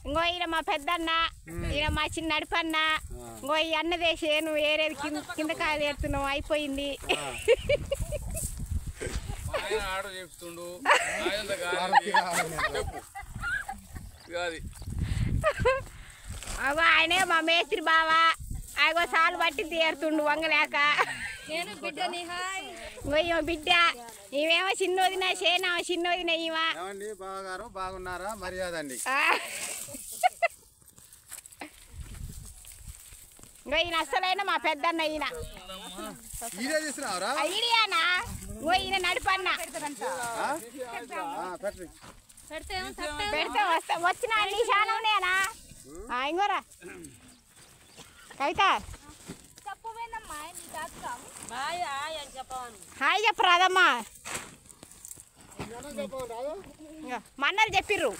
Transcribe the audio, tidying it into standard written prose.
ఇంకో ఈయన మా పెద్దన్న, ఈయన మా చిన్న నడిపన్న. ఇంకో ఈ అన్నదే చేను ఏరేది కింద కాదు ఎడుతున్నాం అయిపోయింది. అగో ఆయనే మా మేస్త్రి బావా. అగో సాలు బట్టి తీరుతుండు వంగలేక. ఇంకో బిడ్డ ఇవేమో చిన్నోదిన చేనా చిన్నోదిన ఇవా. బావగారు బాగున్నారా? మర్యాద అండి. ఇంకో ఈయన అస్సలైన మా పెద్దన్న ఈయన. ఈడియానా? ఇంకో ఈయన నడిపన్న. పెడితే వచ్చిన నీ చాలా ఉన్నాయనా? ఇంకోరా కవిత హాయ్ చెప్పరాదమ్మా. మన్నలు చెప్పిర్రు.